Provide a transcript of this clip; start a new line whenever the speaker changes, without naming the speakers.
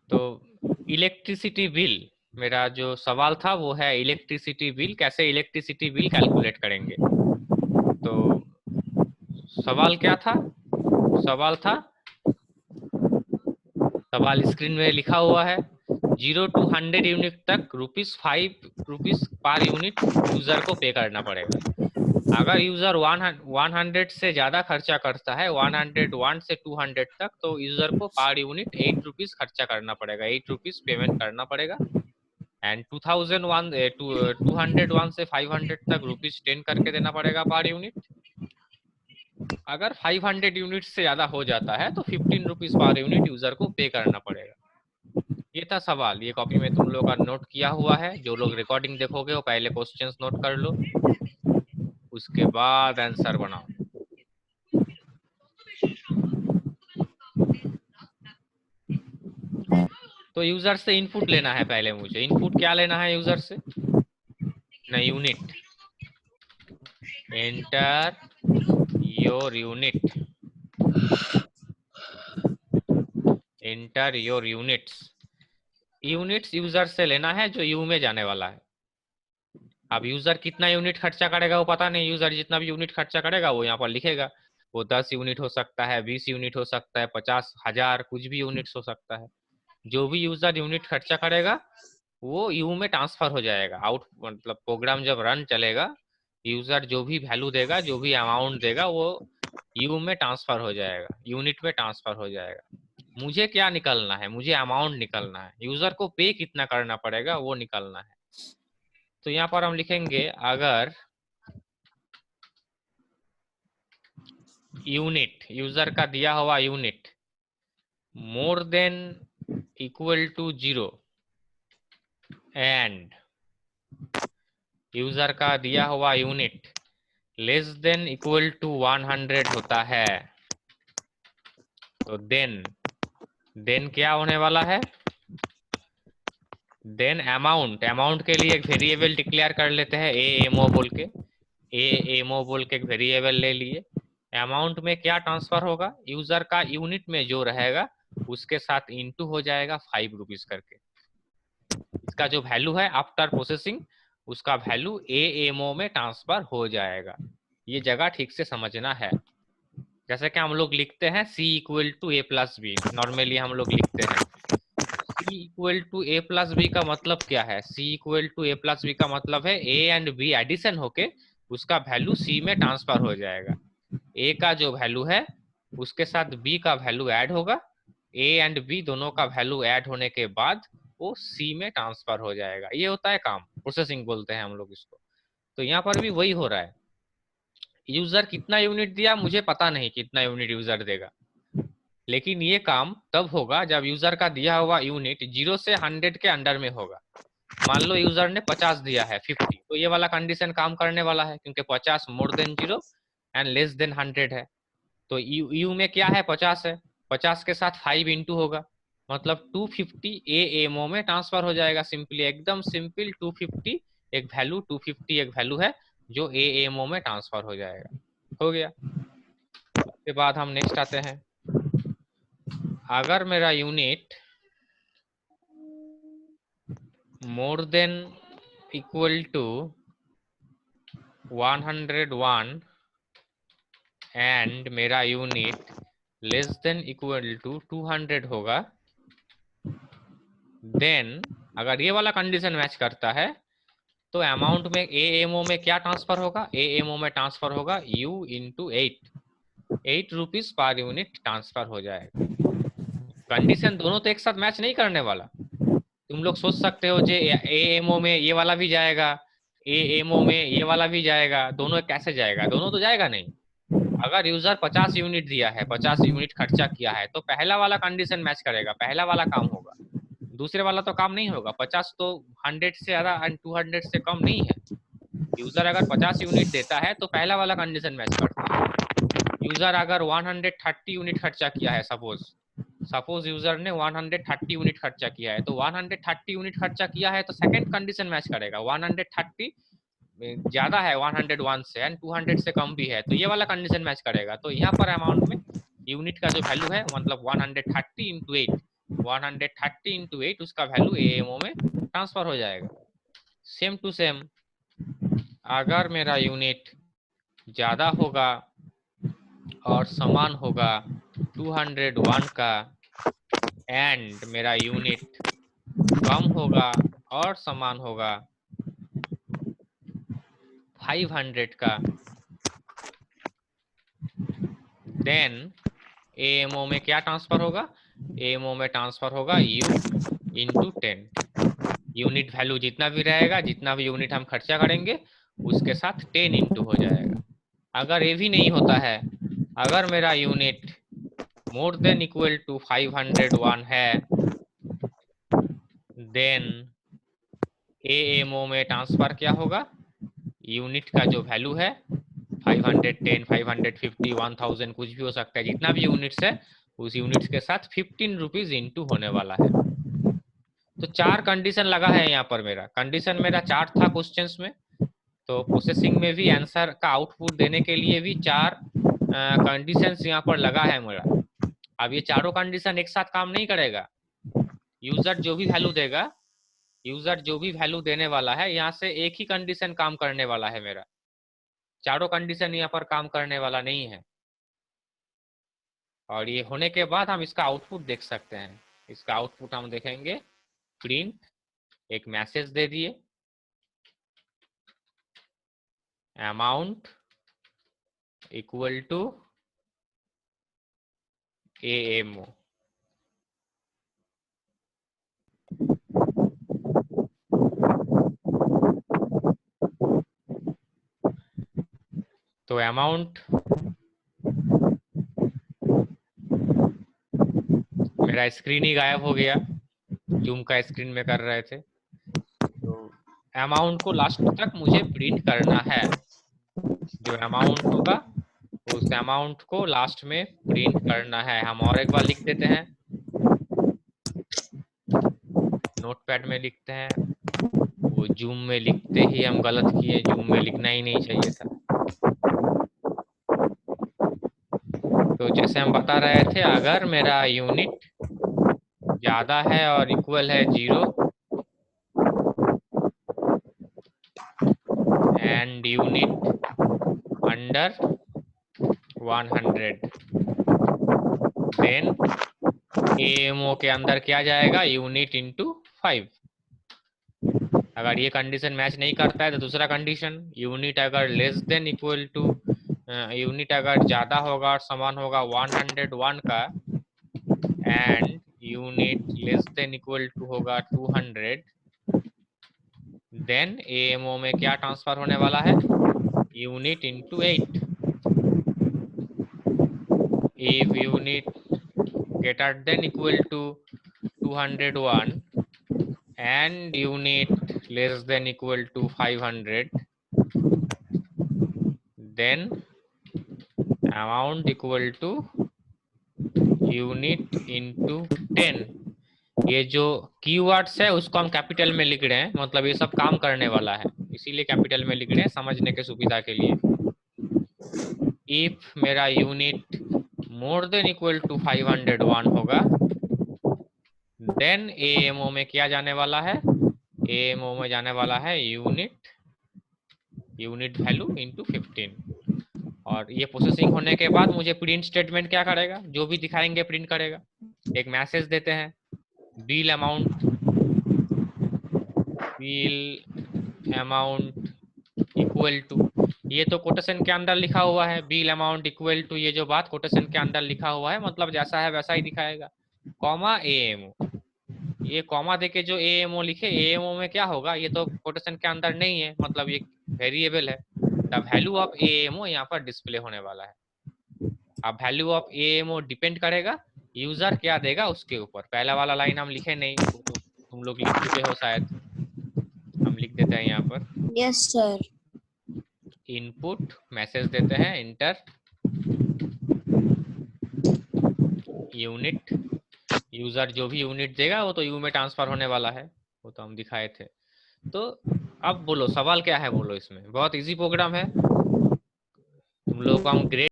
तो electricity bill, मेरा जो सवाल था वो है इलेक्ट्रिसिटी बिल, कैसे इलेक्ट्रिसिटी बिल कैलकुलेट करेंगे। तो सवाल क्या था, सवाल स्क्रीन में लिखा हुआ है, 0 to 100 यूनिट तक ₹5 पर यूनिट यूजर को पे करना पड़ेगा। अगर यूजर 100 से ज्यादा खर्चा करता है, 101 से 200 तक, तो यूजर को पर यूनिट ₹8 खर्चा करना पड़ेगा, ₹8 पेमेंट करना पड़ेगा। एंड 201 से 500 तक ₹10 करके देना पड़ेगा पर यूनिट। अगर 500 यूनिट से ज्यादा हो जाता है तो ₹15 पर यूनिट यूजर को पे करना पड़ेगा। ये था सवाल, ये कॉपी में तुम लोग का नोट किया हुआ है। जो लोग रिकॉर्डिंग देखोगे वो पहले क्वेश्चंस नोट कर लो, उसके बाद आंसर बनाओ। तो यूजर से इनपुट लेना है पहले मुझे। इनपुट क्या लेना है यूजर से? ना unit, enter your unit, enter your units. Units user से लेना है जो यू में जाने वाला है। अब यूजर कितना यूनिट खर्चा करेगा वो पता नहीं, यूजर जितना भी यूनिट खर्चा करेगा वो यहाँ पर लिखेगा। वो 10 यूनिट हो सकता है, 20 यूनिट हो सकता है, 50,000, कुछ भी यूनिट्स हो सकता है। जो भी यूजर यूनिट खर्चा करेगा वो यू में ट्रांसफर हो जाएगा। आउट मतलब प्रोग्राम जब रन चलेगा, यूजर जो भी वैल्यू देगा, जो भी अमाउंट देगा, वो यू में ट्रांसफर हो जाएगा, यूनिट में ट्रांसफर हो जाएगा। मुझे क्या निकलना है? मुझे अमाउंट निकलना है, यूजर को पे कितना करना पड़ेगा वो निकलना है। तो यहाँ पर हम लिखेंगे अगर यूनिट, यूजर का दिया हुआ unit more than equal to 0 and user का दिया हुआ unit less than equal to 100 होता है, तो देन क्या होने वाला है? देन अमाउंट के लिए एक वेरिएबल डिक्लेयर कर लेते हैं, एएमओ बोल के। एएमओ बोल के एक वेरिएबल ले लिए। अमाउंट में क्या ट्रांसफर होगा? यूजर का यूनिट में जो रहेगा उसके साथ इनटू हो जाएगा ₹5 करके। इसका जो वैल्यू है आफ्टर प्रोसेसिंग, उसका वैल्यू एएमओ में ट्रांसफर हो जाएगा। ये जगह ठीक से समझना है। जैसे कि हम लोग लिखते हैं C equal to A plus B, normally हम लोग लिखते हैं C equal to A plus B का मतलब क्या है? C equal to A plus B का मतलब है A एंड B एडिशन होके उसका वैल्यू C में ट्रांसफर हो जाएगा। A का जो वैल्यू है उसके साथ B का वैल्यू ऐड होगा, A एंड B दोनों का वैल्यू ऐड होने के बाद वो C में ट्रांसफर हो जाएगा। ये होता है काम, प्रोसेसिंग बोलते हैं हम लोग इसको। तो यहाँ पर भी वही हो रहा है। यूजर कितना यूनिट दिया मुझे पता नहीं, कितना यूनिट यूजर देगा, लेकिन ये काम तब होगा जब यूजर का दिया हुआ यूनिट 0 से 100 के अंडर में होगा। मान लो यूजर ने 50 दिया है, 50, तो ये वाला कंडीशन काम करने वाला है, क्योंकि 50 more than 0 and less than 100 है। तो यू में क्या है? 50 है, 50 के साथ 5 इंटू होगा, मतलब 250 एएमओ में ट्रांसफर हो जाएगा। सिंपली, एकदम सिंपल, 250 एक वैल्यू, 250 एक वैल्यू है जो एएमओ में ट्रांसफर हो जाएगा। हो गया। उसके बाद हम नेक्स्ट आते हैं। अगर मेरा unit more than equal to 101 and मेरा unit less than equal to 200 होगा, देन अगर ये वाला कंडीशन मैच करता है तो अमाउंट में एएमओ में क्या ट्रांसफर होगा? एएमओ में ट्रांसफर होगा you into 8 rupees per unit transfer हो जाएगा। कंडीशन दोनों तो एक साथ मैच नहीं करने वाला। तुम लोग सोच सकते हो जे एएमओ में ये वाला भी जाएगा, एएमओ में ये वाला भी जाएगा, दोनों कैसे जाएगा? दोनों तो जाएगा नहीं। अगर यूजर 50 यूनिट दिया है, 50 यूनिट खर्चा किया है, तो पहला वाला कंडीशन मैच करेगा, पहला वाला काम होगा, दूसरे वाला तो काम नहीं होगा। 50 तो 100 से ज्यादा एंड 200 से कम नहीं है। यूजर अगर 50 यूनिट देता है तो पहला वाला कंडीशन मैच करता है। यूजर अगर 130 यूनिट खर्चा किया है, सपोज यूजर ने 130 यूनिट खर्चा किया है, तो 130 यूनिट खर्चा किया है तो सेकंड कंडीशन मैच करेगा। 130 ज्यादा है 101 से एंड 200 से कम भी है, तो ये वाला कंडीशन मैच करेगा। तो यहाँ पर अमाउंट में यूनिट का जो वैल्यू है मतलब 130 इंटू 8, 130 इंटू 8 उसका वैल्यू एएमओ में ट्रांसफर हो जाएगा। सेम टू सेम अगर मेरा यूनिट ज्यादा होगा और समान होगा 201 का, एंड मेरा यूनिट कम होगा और समान होगा 500 का, देन एएमओ में क्या ट्रांसफर होगा? एएमओ में ट्रांसफर होगा U इंटू 10। यूनिट वैल्यू जितना भी रहेगा, जितना भी यूनिट हम खर्चा करेंगे उसके साथ 10 इंटू हो जाएगा। अगर ये भी नहीं होता है, अगर मेरा unit more than equal to 501 है, देन एएमओ में ट्रांसफर क्या होगा? यूनिट का जो वैल्यू है 510, 550, 1000 कुछ भी हो सकता है, जितना भी यूनिट्स है उस यूनिट्स के साथ 15 रुपीज इंटू होने वाला है। तो 4 कंडीशन लगा है यहाँ पर। मेरा कंडीशन मेरा 4 था क्वेश्चंस में, तो प्रोसेसिंग में भी आंसर का आउटपुट देने के लिए भी 4 कंडीशंस यहाँ पर लगा है मेरा। अब ये चारों कंडीशन एक साथ काम नहीं करेगा। यूजर जो भी वैल्यू देगा, यूजर जो भी वैल्यू देने वाला है, यहाँ से एक ही कंडीशन काम करने वाला है मेरा, चारों कंडीशन यहाँ पर काम करने वाला नहीं है। और ये होने के बाद हम इसका आउटपुट देख सकते हैं। इसका आउटपुट हम देखेंगे, प्रिंट, एक मैसेज दे दिए, अमाउंट इक्वल टू एएमओ। तो अमाउंट मेरा स्क्रीन ही गायब हो गया, जूम का स्क्रीन में कर रहे थे। तो अमाउंट को लास्ट तक मुझे प्रिंट करना है। जो अमाउंट होगा उस अमाउंट को लास्ट में प्रिंट करना है। हम और एक बार लिख देते हैं, नोटपैड में लिखते हैं। वो जूम में लिखते ही हम गलत किए, जूम में लिखना ही नहीं चाहिए था। तो जैसे हम बता रहे थे, अगर मेरा यूनिट ज्यादा है और इक्वल है 0 and unit under 100, then AMO के अंदर क्या जाएगा? Unit into 5। अगर ये कंडीशन मैच नहीं करता है तो दूसरा कंडीशन, यूनिट अगर less than equal to, unit अगर ज्यादा होगा और समान होगा 101 का, and unit less than equal to होगा 200, देन एएमओ में क्या ट्रांसफर होने वाला है? Unit into 8। If unit greater than equal to 201 and unit less than equal to 500, then amount equal to unit into 10। ये जो कीवर्ड्स है उसको हम कैपिटल में लिख रहे हैं, मतलब ये सब काम करने वाला है, इसीलिए कैपिटल में लिख रहे हैं समझने के सुविधा के लिए। इफ मेरा unit more than equal to 501 होगा, देन एएमओ में क्या जाने वाला है? एएमओ में जाने वाला है यूनिट वैल्यू इंटू 15। और ये प्रोसेसिंग होने के बाद मुझे प्रिंट स्टेटमेंट क्या करेगा? जो भी दिखाएंगे प्रिंट करेगा। एक मैसेज देते हैं, बिल अमाउंट इक्वल टू, ये तो कोटेशन के अंदर लिखा हुआ है, बिल अमाउंट इक्वल टू, ये जो बात कोटेशन के अंदर लिखा हुआ है, मतलब जैसा है वैसा ही दिखाएगा, कॉमा एएमओ। ये कॉमा देके जो एएमओ लिखे, एएमओ में क्या होगा? ये तो कोटेशन के अंदर नहीं है, मतलब ये वेरिएबल है। द वैल्यू ऑफ एएमओ यहाँ पर डिस्प्ले होने वाला है। अब वैल्यू ऑफ एएमओ डिपेंड करेगा यूजर क्या देगा उसके ऊपर। पहला वाला लाइन हम लिखे नहीं, तो तुम लोग लिख चुके हो शायद, हम लिख देते हैं यहाँ पर।
Yes sir.
इनपुट मैसेज देते हैं, इंटर यूनिट, यूजर जो भी यूनिट देगा वो तो यू में ट्रांसफर होने वाला है, वो तो हम दिखाए थे। तो अब बोलो सवाल क्या है, बोलो। इसमें बहुत इजी प्रोग्राम है, तुम लोगों को हम ग्रेड